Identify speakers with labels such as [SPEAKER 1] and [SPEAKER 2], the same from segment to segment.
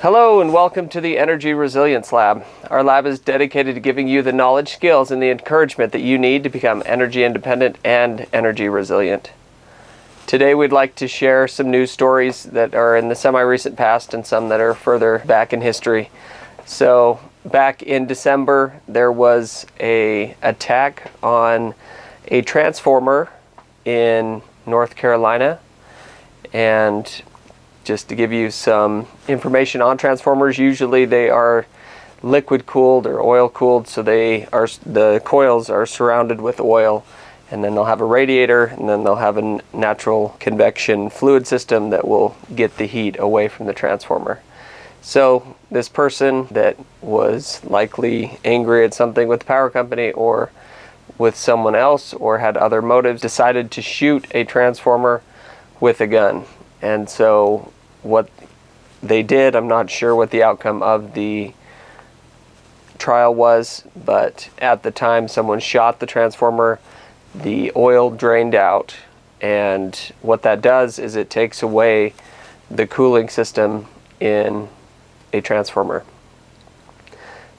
[SPEAKER 1] Hello and welcome to the Energy Resilience Lab. Our lab is dedicated to giving you the knowledge, skills, and the encouragement that you need to become energy independent and energy resilient. Today we'd like to share some news stories that are in the semi-recent past and some that are further back in history. So back in December there was an attack on a transformer in North Carolina, and just to give you some information on transformers, usually they are liquid cooled or oil cooled, so the coils are surrounded with oil, and then they'll have a radiator, and then they'll have a natural convection fluid system that will get the heat away from the transformer. So this person that was likely angry at something with the power company or with someone else or had other motives decided to shoot a transformer with a gun. And so what they did, I'm not sure what the outcome of the trial was, but at the time someone shot the transformer, the oil drained out, and what that does is it takes away the cooling system in a transformer.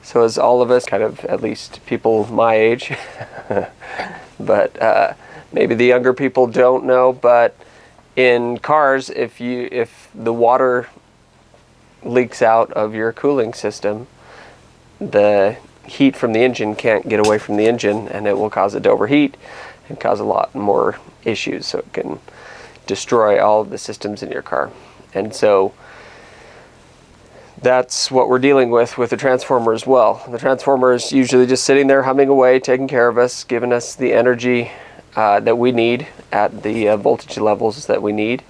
[SPEAKER 1] So as all of us, kind of at least people my age, but maybe the younger people don't know, but in cars, if the water leaks out of your cooling system, the heat from the engine can't get away from the engine, and it will cause it to overheat and cause a lot more issues. So it can destroy all of the systems in your car. And so that's what we're dealing with the transformer as well. The transformer is usually just sitting there humming away, taking care of us, giving us the energy that we need at the voltage levels that we need,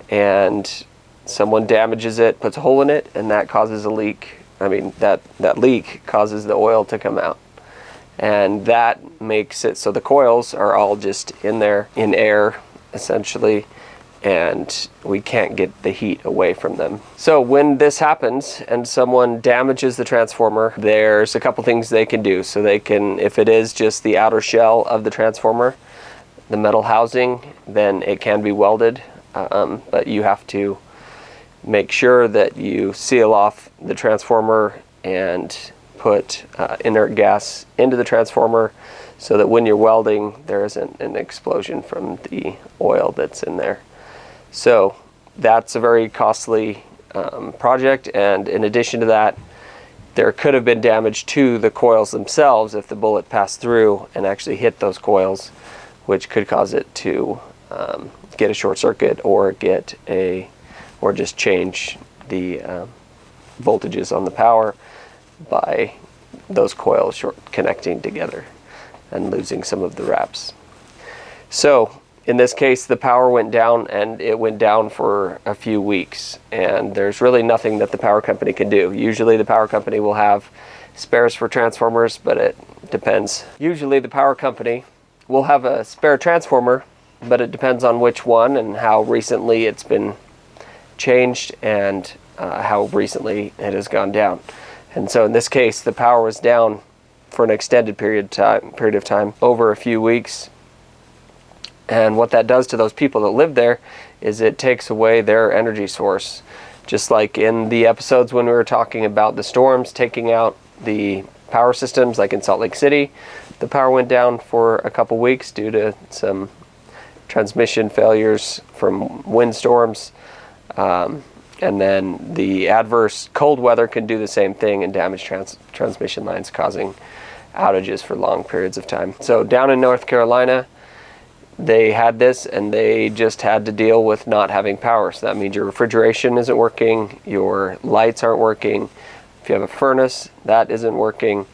[SPEAKER 1] and someone damages it, puts a hole in it, and that causes a leak. I mean, that leak causes the oil to come out, and that makes it so the coils are all just in there in air essentially, and we can't get the heat away from them. So when this happens and someone damages the transformer, there's a couple things they can do. So they can, if it is just the outer shell of the transformer, the metal housing, then it can be welded, but you have to make sure that you seal off the transformer and put inert gas into the transformer so that when you're welding there isn't an explosion from the oil that's in there. So that's a very costly project, and in addition to that, there could have been damage to the coils themselves if the bullet passed through and actually hit those coils, which could cause it to get a short circuit or just change the voltages on the power by those coils connecting together and losing some of the wraps. So in this case, the power went down, and it went down for a few weeks, and there's really nothing that the power company can do. Usually the power company will have spares for transformers, but it depends. Usually the power company will have a spare transformer, but it depends on which one and how recently it's been changed and how recently it has gone down. And so in this case, the power was down for an extended period of time, over a few weeks. And what that does to those people that live there is it takes away their energy source. Just like in the episodes when we were talking about the storms taking out the power systems, like in Salt Lake City, the power went down for a couple weeks due to some transmission failures from windstorms. And then the adverse cold weather can do the same thing and damage transmission lines, causing outages for long periods of time. So down in North Carolina, they had this, and they just had to deal with not having power. So that means your refrigeration isn't working, your lights aren't working. If you have a furnace, that isn't working.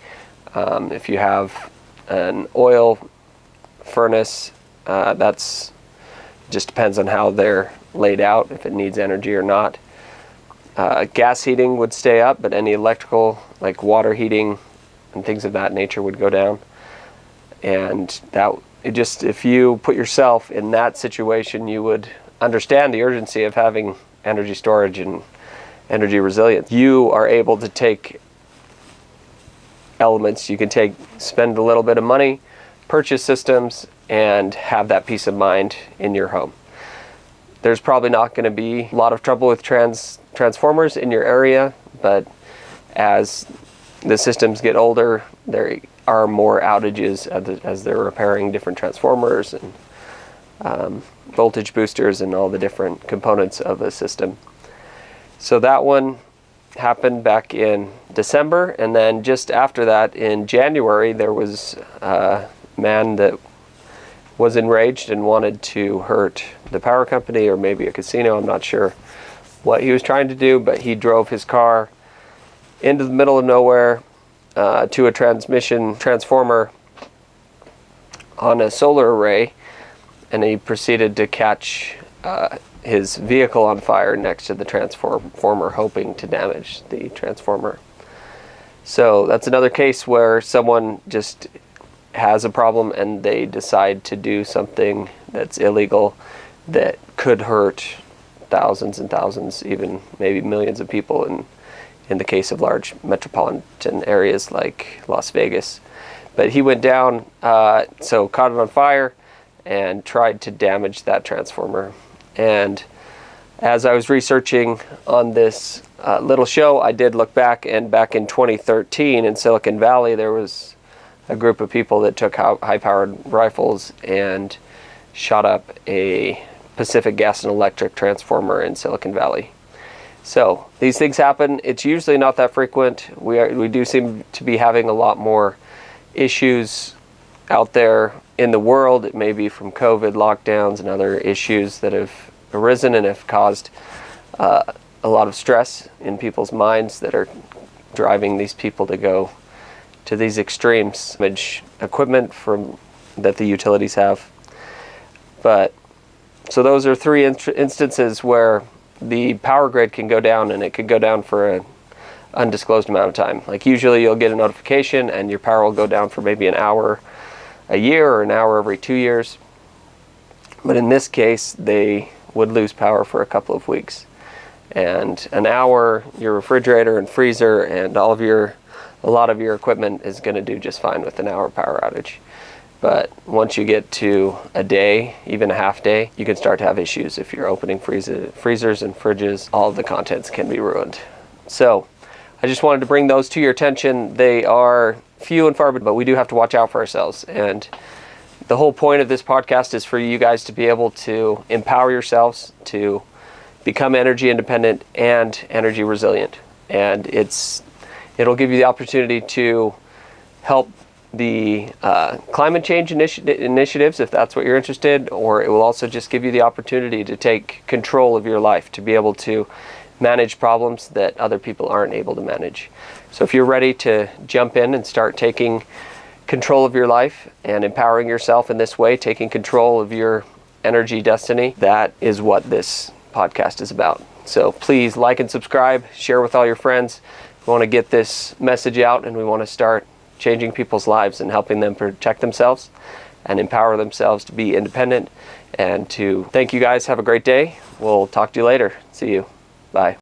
[SPEAKER 1] If you have an oil furnace, that's just depends on how they're laid out, if it needs energy or not. Gas heating would stay up, but any electrical, like water heating and things of that nature, would go down. And if you put yourself in that situation, you would understand the urgency of having energy storage and energy resilience. You are able to take elements, you can spend a little bit of money, purchase systems, and have that peace of mind in your home. There's probably not going to be a lot of trouble with transformers in your area but as the systems get older, there are more outages as they're repairing different transformers and voltage boosters and all the different components of a system. So that one happened back in December, and then just after that in January there was a man that was enraged and wanted to hurt the power company or maybe a casino. I'm not sure what he was trying to do, but he drove his car into the middle of nowhere to a transformer on a solar array, and he proceeded to catch his vehicle on fire next to the transformer, hoping to damage the transformer. So that's another case where someone just has a problem and they decide to do something that's illegal that could hurt thousands and thousands, even maybe millions of people in the case of large metropolitan areas like Las Vegas. But he went down, so caught it on fire and tried to damage that transformer. And as I was researching on this little show, I did look back, and back in 2013 in Silicon Valley, there was a group of people that took high-powered rifles and shot up a Pacific Gas and Electric transformer in Silicon Valley. So these things happen. It's usually not that frequent. We do seem to be having a lot more issues out there in the world. It may be from COVID, lockdowns, and other issues that have arisen and have caused a lot of stress in people's minds that are driving these people to go to these extremes. Damage equipment that the utilities have. But so those are three instances where the power grid can go down, and it could go down for an undisclosed amount of time. Like usually you'll get a notification and your power will go down for maybe an hour a year or an hour every 2 years. But in this case, they would lose power for a couple of weeks. And an hour, your refrigerator and freezer and a lot of your equipment is going to do just fine with an hour power outage. But once you get to a day, even a half day, you can start to have issues. If you're opening freezers and fridges, all of the contents can be ruined. So I just wanted to bring those to your attention. They are few and far between, but we do have to watch out for ourselves. And the whole point of this podcast is for you guys to be able to empower yourselves to become energy independent and energy resilient. And it'll give you the opportunity to help the climate change initiatives, if that's what you're interested, or it will also just give you the opportunity to take control of your life, to be able to manage problems that other people aren't able to manage. So if you're ready to jump in and start taking control of your life and empowering yourself in this way, taking control of your energy destiny, that is what this podcast is about. So please like and subscribe, share with all your friends. We want to get this message out, and we want to start changing people's lives and helping them protect themselves and empower themselves to be independent. And to thank you guys. Have a great day. We'll talk to you later. See you. Bye.